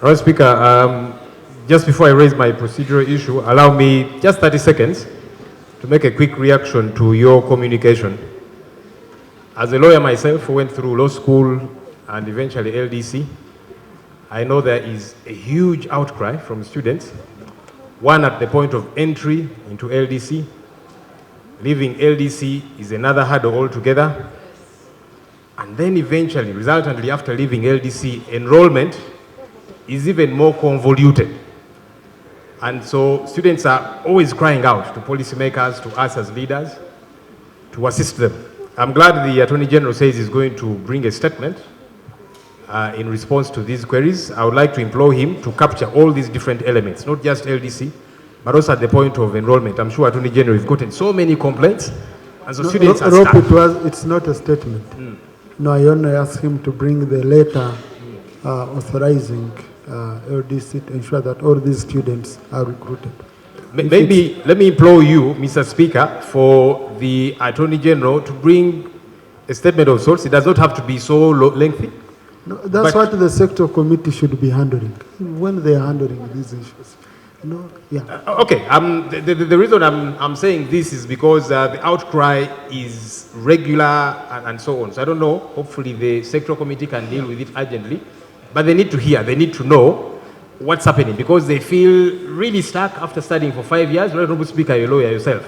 Mr. Speaker, just before I raise my procedural issue, allow me just 30 seconds to make a quick reaction to your communication. As a lawyer myself who went through law school and eventually LDC, I know there is a huge outcry from students, one at the point of entry into LDC. Leaving LDC is another hurdle altogether. And then eventually, resultantly after leaving LDC, enrollment is even more convoluted. And so students are always crying out to policymakers, to us as leaders, to assist them. I'm glad the Attorney General says he's going to bring a statement in response to these queries. I would like to implore him to capture all these different elements, not just LDC, but also at the point of enrollment. I'm sure Attorney General, you've gotten so many complaints, and so students are stuck. It's not a statement. No, I only asked him to bring the letter authorizing LDC to ensure that all these students are recruited. Maybe let me implore you, Mr. Speaker, for the Attorney General to bring a statement of sorts. It does not have to be so lengthy. No, that's what the sector committee should be handling when they are handling these issues. Okay. The reason I'm saying this is because the outcry is regular and so on. So I don't know. Hopefully the sector committee can deal with it urgently. But they need to hear, they need to know what's happening because they feel really stuck after studying for 5 years. Honorable Speaker, you're a lawyer yourself.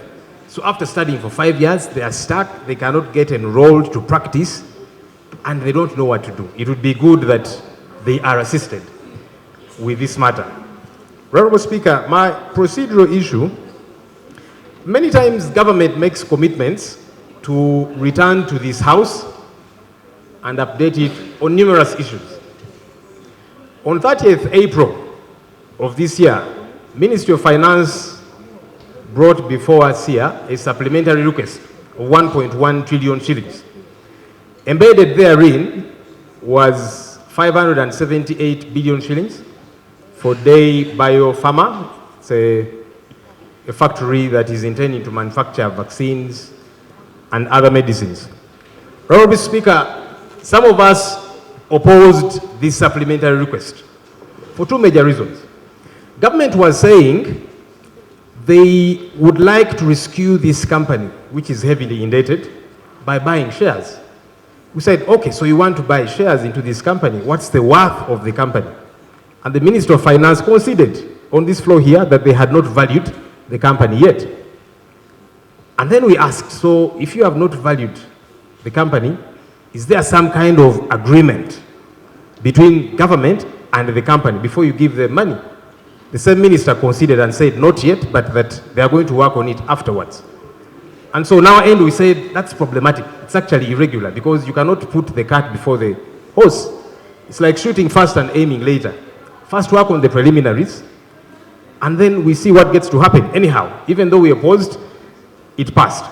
So after studying for 5 years, they are stuck, they cannot get enrolled to practice, and they don't know what to do. It would be good that they are assisted with this matter. Honorable Speaker, my procedural issue, many times government makes commitments to return to this House and update it on numerous issues. On 30th April of this year, Ministry of Finance brought before us here a supplementary request of 1.1 trillion shillings. Embedded therein was 578 billion shillings for Day Biopharma. It's a factory that is intending to manufacture vaccines and other medicines. Honorable Speaker, some of us opposed this supplementary request for two major reasons. Government was saying they would like to rescue this company, which is heavily indebted, by buying shares. We said, okay, so you want to buy shares into this company. What's the worth of the company? And the Minister of Finance conceded on this floor here that they had not valued the company yet. And then we asked, so if you have not valued the company, is there some kind of agreement between government and the company before you give them money? The same minister conceded and said not yet, but that they are going to work on it afterwards. And so now end we said that's problematic. It's actually irregular because you cannot put the cart before the horse. It's like shooting first and aiming later. First work on the preliminaries, and then we see what gets to happen. Anyhow, even though we opposed, it passed.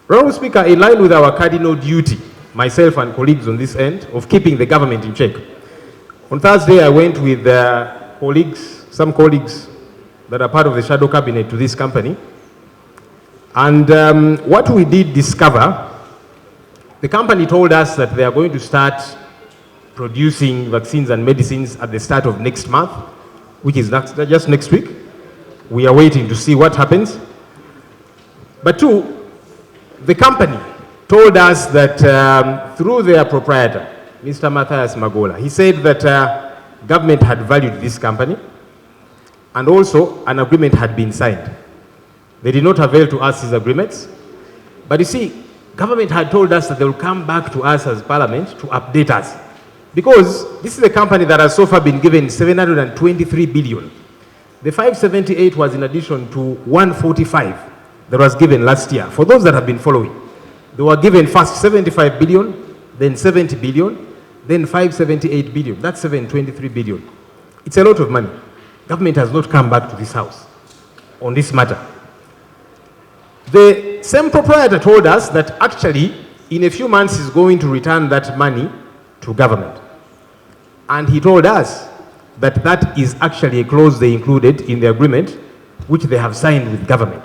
Honorable Speaker, in line with our cardinal duty, myself and colleagues on this end, of keeping the government in check. On Thursday, I went with some colleagues that are part of the shadow cabinet to this company. And what we did discover, the company told us that they are going to start producing vaccines and medicines at the start of next month, which is just next week. We are waiting to see what happens. But two, the company told us that through their proprietor, Mr. Matthias Magola, he said that government had valued this company and also an agreement had been signed. They did not avail to us these agreements. But you see, government had told us that they will come back to us as Parliament to update us. Because this is a company that has so far been given 723 billion. The 578 was in addition to 145 that was given last year. For those that have been following, they were given first 75 billion, then 70 billion, then 578 billion. That's 723 billion. It's a lot of money. Government has not come back to this House on this matter. The same proprietor told us that actually in a few months he's going to return that money to government. And he told us that that is actually a clause they included in the agreement which they have signed with government.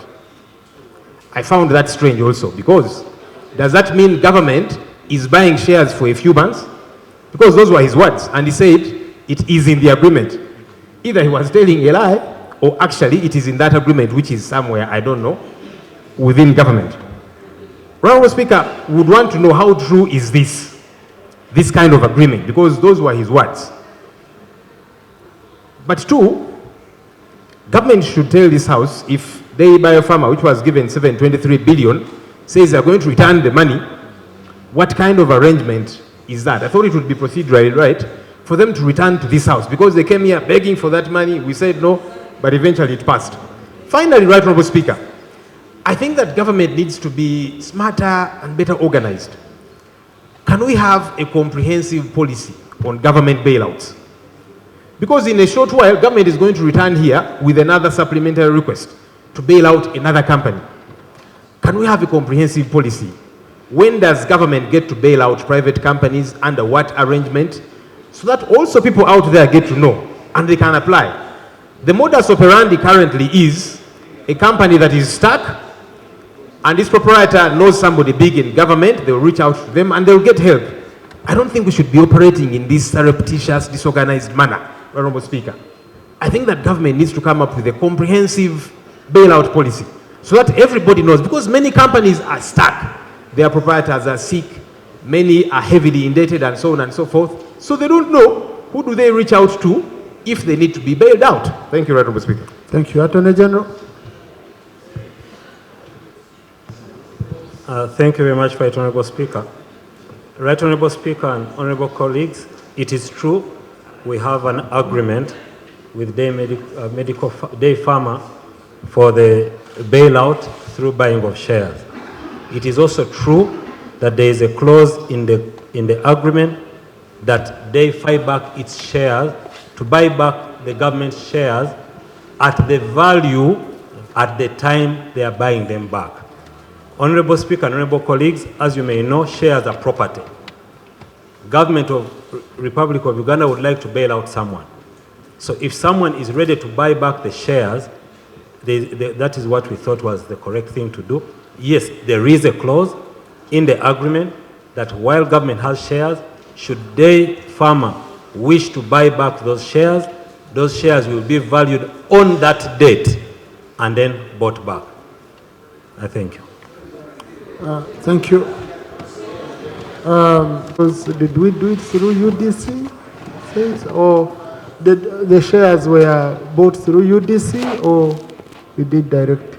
I found that strange also, because does that mean government is buying shares for a few months? Because those were his words. And he said, it is in the agreement. Either he was telling a lie, or actually it is in that agreement, which is somewhere, I don't know, within government. Honorable Speaker would want to know how true is this kind of agreement, because those were his words. But two, government should tell this House if they Biopharma, which was given 723 billion, says they're going to return the money, what kind of arrangement is that? I thought it would be procedurally right for them to return to this House, because they came here begging for that money. We said no, but eventually it passed. Finally, Right Honorable Speaker, I think that government needs to be smarter and better organized. Can we have a comprehensive policy on government bailouts? Because in a short while, government is going to return here with another supplementary request to bail out another company. Can we have a comprehensive policy? When does government get to bail out private companies, under what arrangement? So that also people out there get to know and they can apply. The modus operandi currently is a company that is stuck and its proprietor knows somebody big in government, they will reach out to them and they will get help. I don't think we should be operating in this surreptitious, disorganized manner, Honorable Speaker. I think that government needs to come up with a comprehensive bailout policy so that everybody knows, because many companies are stuck. Their proprietors are sick, many are heavily indebted and so on and so forth. So they don't know who do they reach out to if they need to be bailed out. Thank you, Honorable Speaker. Thank you. Attorney General. Thank you very much, Right Honorable Speaker. Right Honorable Speaker and Honorable colleagues, it is true we have an agreement with Day Pharma for the bailout through buying of shares. It is also true that there is a clause in the agreement that they buy back its shares, to buy back the government shares at the value at the time they are buying them back. Honorable Speaker and honorable colleagues, as you may know, shares are property. Government of Republic of Uganda would like to bail out someone. So if someone is ready to buy back the shares, that is what we thought was the correct thing to do. Yes, there is a clause in the agreement that while government has shares, should Day Pharma wish to buy back those shares will be valued on that date and then bought back. I thank you. Thank you. Did we do it through UDC, or did the shares were bought through UDC, or we did direct?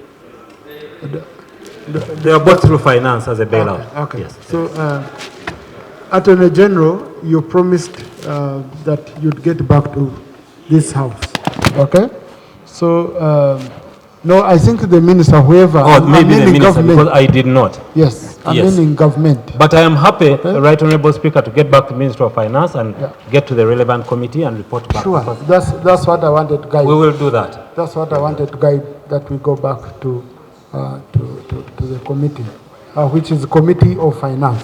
They are bought through finance as a bailout. Okay. Yes. So, Attorney General, you promised that you'd get back to this House. Okay. So, no, I think the minister, whoever. Oh, maybe the minister, because I did not. Yes, I mean in government. But I am happy, Right Honorable Speaker, to get back to Minister of Finance and get to the relevant committee and report back. Sure, that's what I wanted to guide. We will do that. That's what I wanted to guide, that we go back to the committee, which is the Committee of Finance.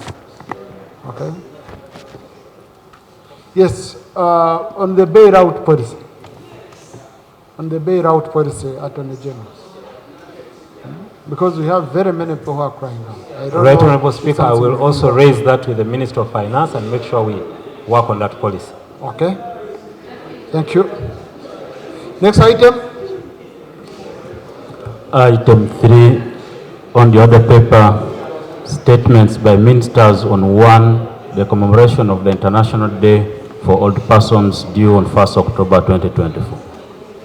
Okay. Yes, on the bailout policy. On the bailout policy, Attorney General. Because we have very many people who are crying out. Right Honorable Speaker, I will also raise that with the Minister of Finance and make sure we work on that policy. Okay. Thank you. Next item. Item 3 on the other paper, statements by ministers on 1, the commemoration of the International Day for Old Persons due on 1st October 2024.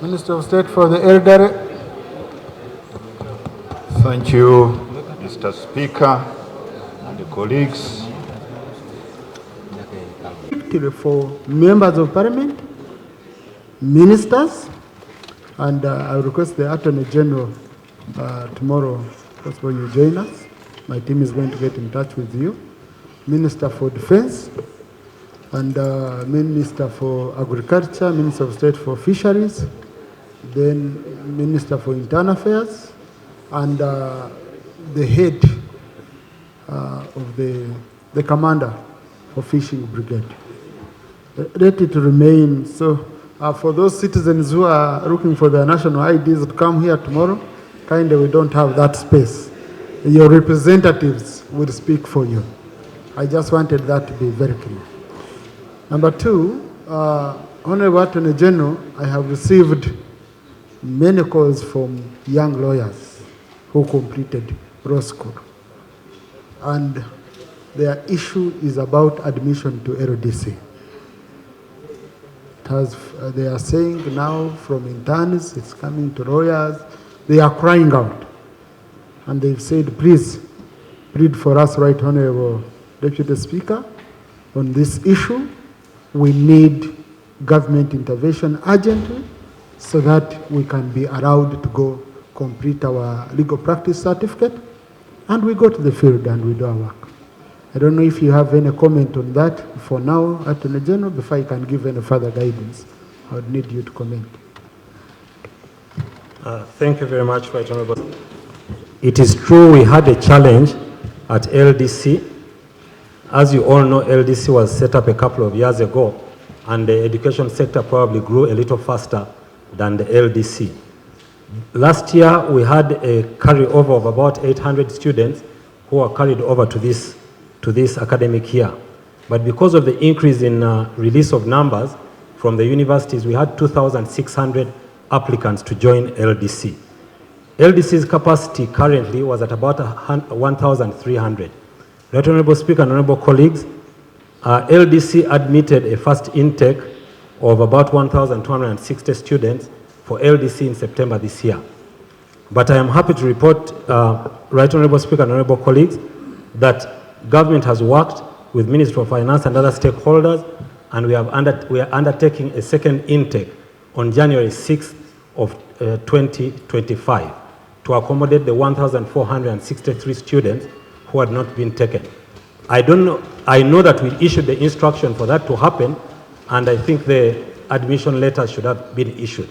Minister of State for the Elderly. Thank you, Mr. Speaker and the colleagues. For members of Parliament, ministers, and I request the Attorney General tomorrow, possible you join us. My team is going to get in touch with you. Minister for Defense, and Minister for Agriculture, Minister of State for Fisheries, then Minister for Internal Affairs, and the head of the commander for Fishing Brigade. Let it remain. So for those citizens who are looking for their national IDs to come here tomorrow, kindly, we don't have that space. Your representatives will speak for you. I just wanted that to be very clear. Number 2, Honorable Attorney General, I have received many calls from young lawyers who completed law school. And their issue is about admission to LDC. They are saying now from interns, it's coming to lawyers. They are crying out. And they've said, please, plead for us, Right Honorable Deputy Speaker, on this issue. We need government intervention urgently so that we can be allowed to go complete our legal practice certificate, and we go to the field and we do our work. I don't know if you have any comment on that for now, Attorney General. Before I can give any further guidance, I would need you to comment. Thank you very much, Right Honorable. It is true we had a challenge at LDC. As you all know, LDC was set up a couple of years ago, and the education sector probably grew a little faster than the LDC. Last year, we had a carryover of about 800 students who were carried over to this academic year. But because of the increase in release of numbers from the universities, we had 2,600 applicants to join LDC. LDC's capacity currently was at about 1,300. Right Honorable Speaker and Honorable colleagues, LDC admitted a first intake of about 1,260 students for LDC in September this year. But I am happy to report, Right Honorable Speaker and Honorable colleagues, that government has worked with Ministry of Finance and other stakeholders, and we are undertaking a second intake on January 6th of 2025 to accommodate the 1,463 students who had not been taken. I know that we issued the instruction for that to happen, and I think the admission letter should have been issued.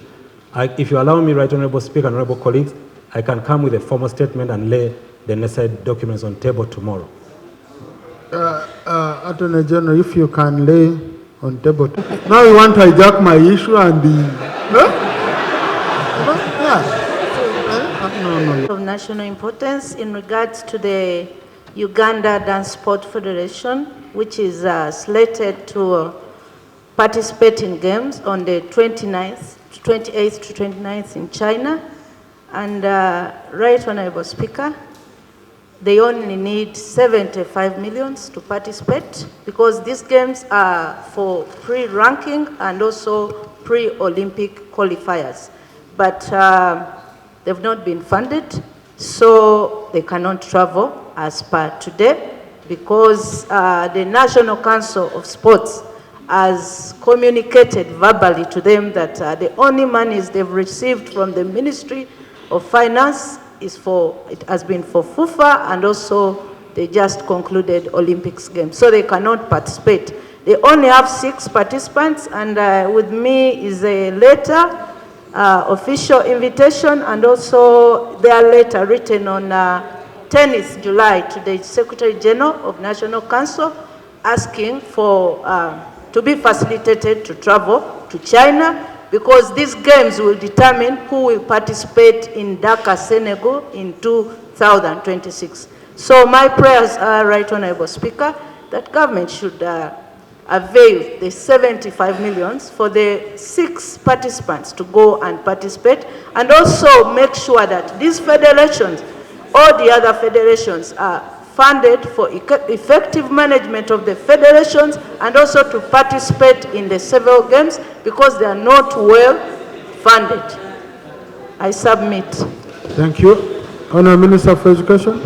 If you allow me, Right Honorable Speaker and Honorable colleagues, I can come with a formal statement and lay the necessary documents on table tomorrow. Attorney General, if you can lay on table. Now you want to hijack my issue and Of national importance in regards to the Uganda Dance Sport Federation, which is slated to participate in games on the 28th to 29th in China. And Right Honorable Speaker, they only need 75 million to participate because these games are for pre-ranking and also pre-Olympic qualifiers. But they've not been funded, so they cannot travel as per today because the National Council of Sports has communicated verbally to them that the only monies they've received from the Ministry of Finance it has been for FUFA, and also they just concluded Olympics games, so they cannot participate. They only have 6 participants, and with me is a letter, official invitation, and also their letter written on 10th July to the Secretary General of National Council asking for to be facilitated to travel to China, because these games will determine who will participate in Dakar, Senegal in 2026. So my prayers are, Right Honorable Speaker, that government should avail the 75 million for the 6 participants to go and participate, and also make sure that these federations, all the other federations, are funded for effective management of the federations and also to participate in the several games because they are not well funded. I submit. Thank you. Honourable Minister for Education.